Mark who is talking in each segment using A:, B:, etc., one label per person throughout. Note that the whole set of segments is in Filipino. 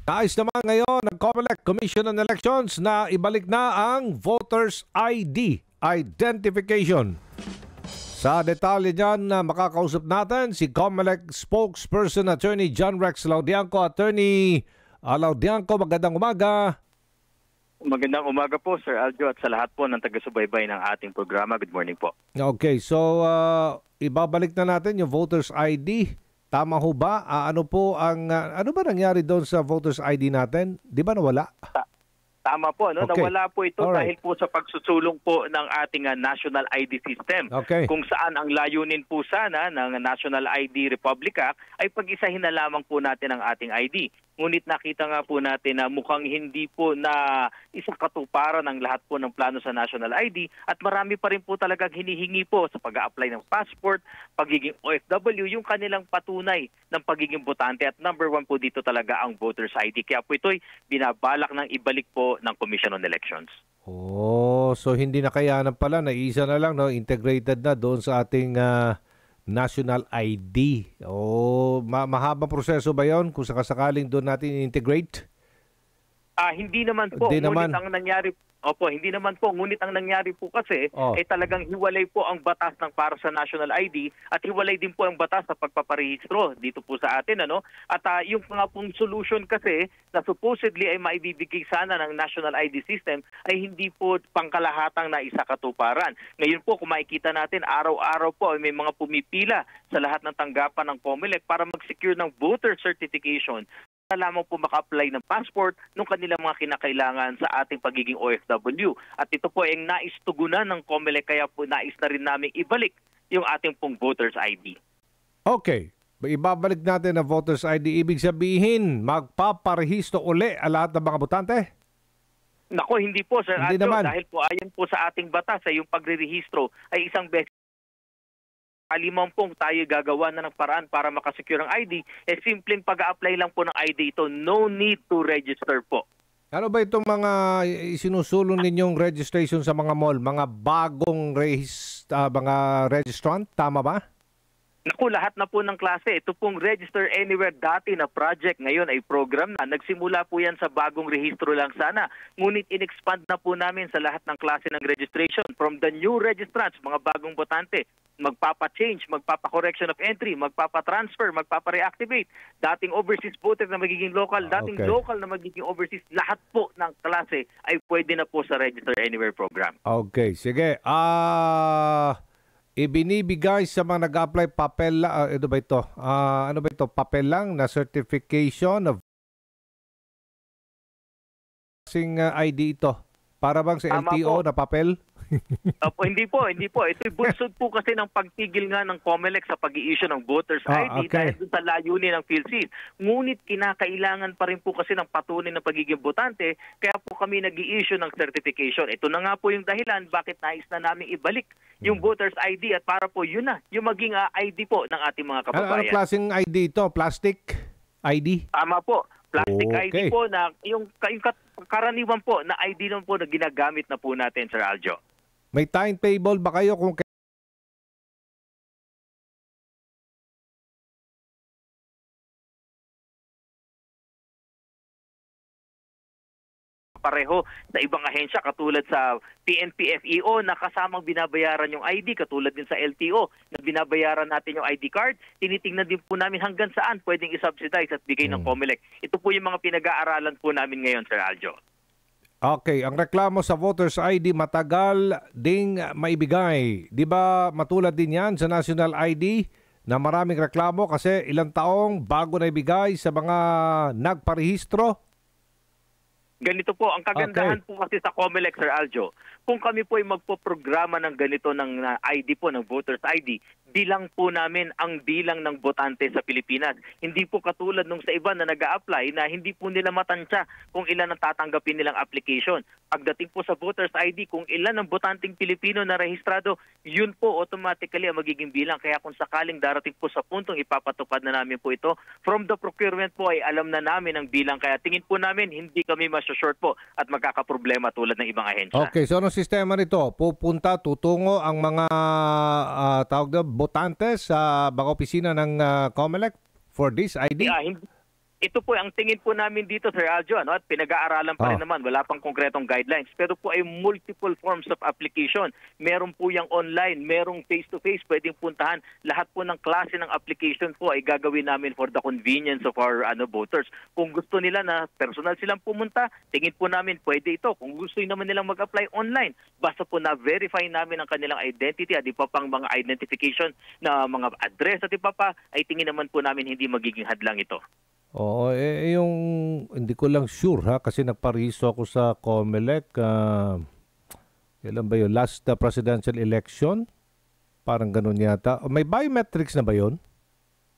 A: Nais naman ngayon ng COMELEC Commission on Elections na ibalik na ang Voters ID, Identification. Sa detalye dyan, makakausap natin si COMELEC Spokesperson Attorney John Rex Laudianco. Attorney Laudianco, magandang umaga.
B: Magandang umaga po, Sir Aljo, at sa lahat po ng taga-subaybay ng ating programa. Good morning po.
A: Okay, so ibabalik na natin yung Voters ID. Tama ho ba? Ano ba nangyari doon sa Voters ID natin? Di ba nawala?
B: Tama po, no?
A: Okay.
B: Nawala po ito dahil po sa pagsusulong po ng ating National ID System.
A: Okay.
B: Kung saan ang layunin po sana ng National ID Republic Act ay pag-isahin na lamang po natin ang ating ID. Ngunit nakita nga po natin na mukhang hindi po na isang katuparan ang lahat po ng plano sa National ID at marami pa rin po talagang hinihingi po sa pag-a-apply ng passport, pagiging OFW, yung kanilang patunay ng pagiging botante at number one po dito talaga ang Voters ID. Kaya po ito'y binabalak ng ibalik po ng Commission on Elections.
A: Oh, so hindi na kayanan pala, naisa na lang, no? Integrated na doon sa ating National ID. Mahabang proseso ba yon kung sakasakaling doon natin integrate?
B: Hindi naman po.
A: Hindi naman.
B: Hindi naman po. Ngunit ang nangyari po kasi ay talagang hiwalay po ang batas ng para sa National ID at hiwalay din po ang batas sa pagpaparehistro dito po sa atin. At yung mga pong solution kasi na supposedly ay maibibigay sana ng National ID system ay hindi po pangkalahatang na isa katuparan. Ngayon po kung makikita natin araw-araw po ay may mga pumipila sa lahat ng tanggapan ng COMELEC para mag-secure ng voter certification na lamang po maka-apply ng passport nung kanilang mga kinakailangan sa ating pagiging OFW. At ito po ay nais tugunan ng COMELEC kaya po nais na rin namin ibalik yung ating pong Voters ID.
A: Okay. Ibabalik natin ang Voters ID. Ibig sabihin, magpaparehistro uli ang lahat ng mga botante?
B: Nako, hindi po, Sir
A: Hindi
B: Adjo.
A: naman.
B: Dahil po ayon po sa ating batas ay yung pagre-rehistro ay isang beses. Alimampung tayo gagawa na ng paraan para makasecure ang ID, simpleng pag-a-apply lang po ng ID ito. No need to register po.
A: Ano ba itong mga isinusulong ninyong registration sa mga mall? Mga bagong mga registrant? Tama ba?
B: Naku, lahat na po ng klase. Ito pong Register Anywhere dati na project ngayon ay program na. Nagsimula po yan sa bagong rehistro lang sana. Ngunit in-expand na po namin sa lahat ng klase ng registration. From the new registrants, mga bagong botante, magpapa-change, magpapa-correction of entry, magpapa-transfer, magpapa-reactivate. Dating overseas voter na magiging local, dating local na magiging overseas, lahat po ng klase ay pwede na po sa Register Anywhere program.
A: Okay, sige. Ibinibigay sa mga nag-apply papel, ano ba ito? Papel lang na certification of ID ito. Para bang sa LTO na papel?
B: Hindi po. Ito'y bunsod po kasi ng pagtigil nga ng COMELEC sa pag-i-issue ng Voters ID dahil doon sa layunin ng PhilSys. Ngunit kinakailangan pa rin po kasi ng patunay ng pagiging botante, kaya po kami nag-i-issue ng certification. Ito na nga po yung dahilan bakit nais na namin ibalik yung Voters ID at para po yun na, yung maging ID po ng ating mga kababayan.
A: Ano klaseng ID ito? Plastic ID?
B: Tama po. Plastic ID po na yung karaniwan po na ID naman po na ginagamit na po natin, Sir Aljo.
A: May timetable ba kayo kung
B: pareho sa ibang ahensya katulad sa PNP FEO na kasamang binabayaran yung ID, katulad din sa LTO na binabayaran natin yung ID card, tinitingnan din po namin hanggang saan pwedeng isubsidize at bigay ng COMELEC. Ito po yung mga pinag-aaralan po namin ngayon, Sir Aljo.
A: Okay, ang reklamo sa Voters ID matagal ding maibigay. Di ba matulad din yan sa National ID na maraming reklamo kasi ilang taong bago na ibigay sa mga nagparehistro?
B: Ganito po, ang kagandahan po kasi sa COMELEC, Sir Aljo, kung kami po ay magpoprograma ng ganito ng ID po, ng Voters ID, bilang po namin ang bilang ng botante sa Pilipinas. Hindi po katulad nung sa iba na nag-a-apply na hindi po nila matansya kung ilan ang tatanggapin nilang application. Pagdating po sa Voters ID, kung ilan ang botanteng Pilipino na rehistrado, yun po automatically ang magiging bilang. Kaya kung sakaling darating po sa puntong ipapatupad na namin po ito, from the procurement po ay alam na namin ang bilang. Kaya tingin po namin, hindi kami short po at magkakaproblema tulad ng ibang ahensya.
A: Okay, so anong sistema nito? Pupunta, tutungo ang mga tawag na botante sa baka opisina ng COMELEC for this ID?
B: Ito po ang tingin po namin dito, Sir Aljo, at pinag-aaralan pa rin naman, wala pang konkretong guidelines. Pero po ay multiple forms of application. Meron po yung online, merong face-to-face, pwedeng puntahan. Lahat po ng klase ng application po ay gagawin namin for the convenience of our voters. Kung gusto nila na personal silang pumunta, tingin po namin pwede ito. Kung gusto naman nilang mag-apply online, basta po na-verify namin ang kanilang identity at iba pang mga identification na mga address at iba pa, ay tingin naman po namin hindi magiging hadlang ito.
A: Oo, yung hindi ko lang sure kasi nagparehistro ako sa COMELEC. Kailan ba yun? Last presidential election? Parang ganun yata. May biometrics na ba yun?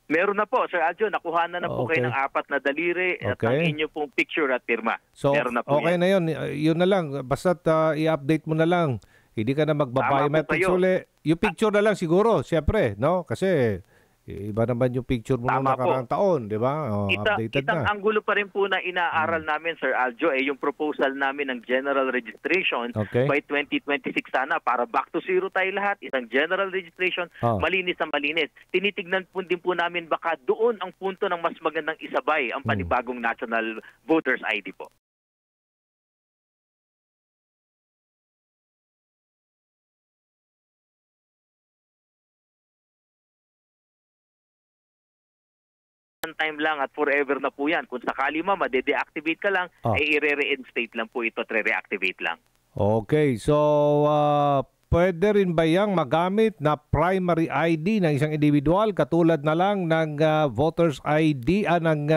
B: Meron na po, Sir Aljo. Nakuha na po kayo ng 4 na daliri at ang inyo pong picture at pirma.
A: So,
B: meron na po
A: okay na yun. Yun na lang. Basta't i-update mo na lang. Hindi ka na magba-biometrics uli. Yung picture na lang siguro, siyempre, no? Kasi iba naman yung picture mo noong nakaraang taon, di ba? Updated
B: Itang
A: na.
B: anggulo pa rin po na inaaral namin, Sir Aljo, yung proposal namin ng general registration by 2026 sana para back to zero tayo lahat. Isang general registration, malinis na malinis. Tinitignan po din po namin baka doon ang punto ng mas magandang isabay ang panibagong National Voters ID po. Time lang at forever na po yan. Kung sakali ma-deactivate ka lang, ay i-reinstate lang po ito at re-reactivate lang.
A: Okay, so pwede rin ba yang magamit na primary ID ng isang individual katulad na lang ng voter's ID, ng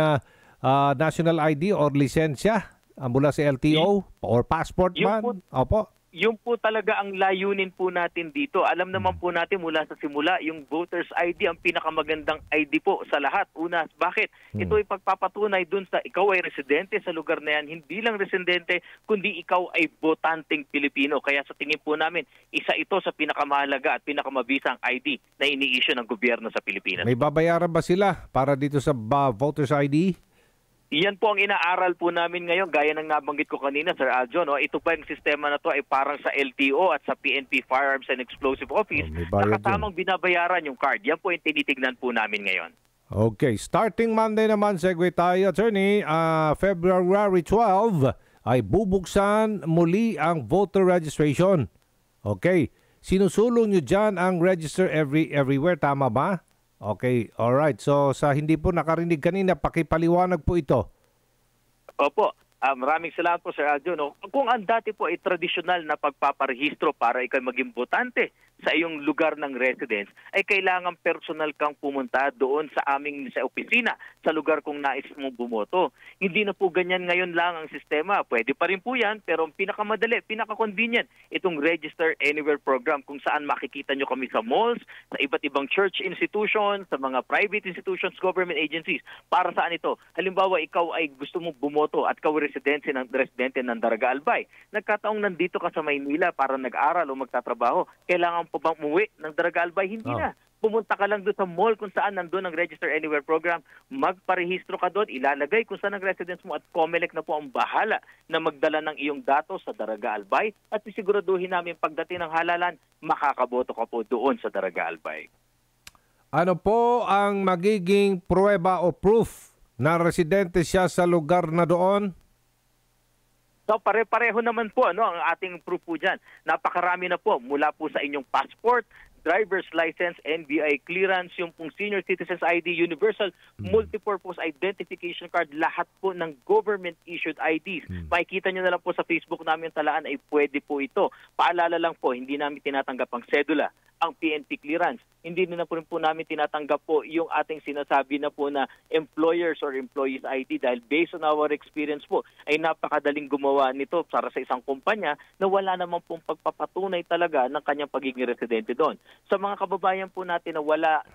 A: national ID or lisensya mula sa LTO or passport man? Opo.
B: Yung po talaga ang layunin po natin dito. Alam naman po natin mula sa simula, yung voter's ID ang pinakamagandang ID po sa lahat. Una, bakit? Ito ay pagpapatunay dun sa ikaw ay residente sa lugar na yan. Hindi lang residente, kundi ikaw ay botanteng Pilipino. Kaya sa tingin po namin, isa ito sa pinakamahalaga at pinakamabisang ID na ini-issue ng gobyerno sa Pilipinas.
A: May babayaran ba sila para dito sa voter's ID?
B: Iyan po ang inaaral po namin ngayon, gaya ng nabanggit ko kanina, Sir Aljo. Ito ba yung sistema na to ay parang sa LTO at sa PNP Firearms and Explosive Office na kasamang binabayaran yung card. Yan po yung tinitignan po namin ngayon.
A: Okay, starting Monday naman, segue tayo, Attorney. February 12 ay bubuksan muli ang voter registration. Okay, sinusulong nyo dyan ang register everywhere, tama ba? Okay, alright. So sa hindi po nakarinig kanina, pakipaliwanag po ito.
B: Opo. Maraming salamat po, Sir Aljo. Kung ang dati po ay tradisyonal na pagpaparehistro para ikaw maging botante sa iyong lugar ng residence, ay kailangan personal kang pumunta doon sa aming sa opisina, sa lugar kung nais mong bumoto. Hindi na po ganyan ngayon lang ang sistema. Pwede pa rin po yan, pero ang pinakamadali, pinaka-convenient, itong Register Anywhere program kung saan makikita nyo kami sa malls, sa iba't ibang church institutions, sa mga private institutions, government agencies. Para saan ito? Halimbawa, ikaw ay gusto mong bumoto at ikaw residente ng Daraga Albay. Nagkataong nandito ka sa Maynila para nag-aral o magtatrabaho. Kailangan pa bang umuwi ng Daraga Albay? Hindi na. Pumunta ka lang doon sa mall kung saan nandun ang Register Anywhere program. Magparehistro ka doon, ilalagay kung saan ang residence mo at COMELEC na po ang bahala na magdala ng iyong datos sa Daraga Albay at sisiguraduhin namin pagdating ng halalan, makakaboto ka po doon sa Daraga Albay.
A: Ano po ang magiging pruweba o proof na residente siya sa lugar na doon?
B: So pare-pareho naman po ang ating proof po dyan. Napakarami na po mula po sa inyong passport, driver's license, NBI clearance, yung pong senior citizens ID, universal multipurpose identification card, lahat po ng government-issued IDs. Makikita nyo na lang po sa Facebook namin talaan ay pwede po ito. Paalala lang po, hindi namin tinatanggap ang sedula, ang PNP clearance. Hindi na po rin po namin tinatanggap po yung ating sinasabi na po na employers or employees ID dahil based on our experience po ay napakadaling gumawa nito para sa isang kumpanya na wala naman pong pagpapatunay talaga ng kanyang pagiging residente doon. Sa mga kababayan po natin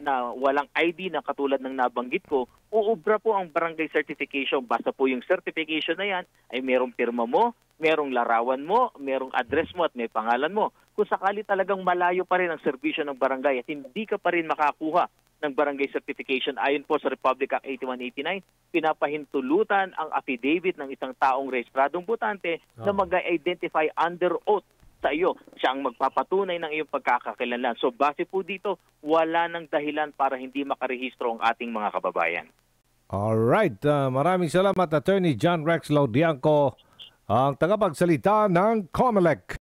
B: na walang ID na katulad ng nabanggit ko, uubra po ang barangay certification. Basta po yung certification na yan ay merong pirma mo, merong larawan mo, merong address mo at may pangalan mo. Kung sakali talagang malayo pa rin ang serbisyo ng barangay at hindi ka pa rin makakuha ng barangay certification ayon po sa Republic Act 8189, pinapahintulutan ang affidavit ng isang taong rehistradong botante na mag-identify under oath sa iyo. Siya ang magpapatunay ng iyong pagkakakilanlan. So base po dito, wala nang dahilan para hindi makarehistro ang ating mga kababayan.
A: Alright, maraming salamat Attorney John Rex Laudianco, ang tagapagsalita ng COMELEC.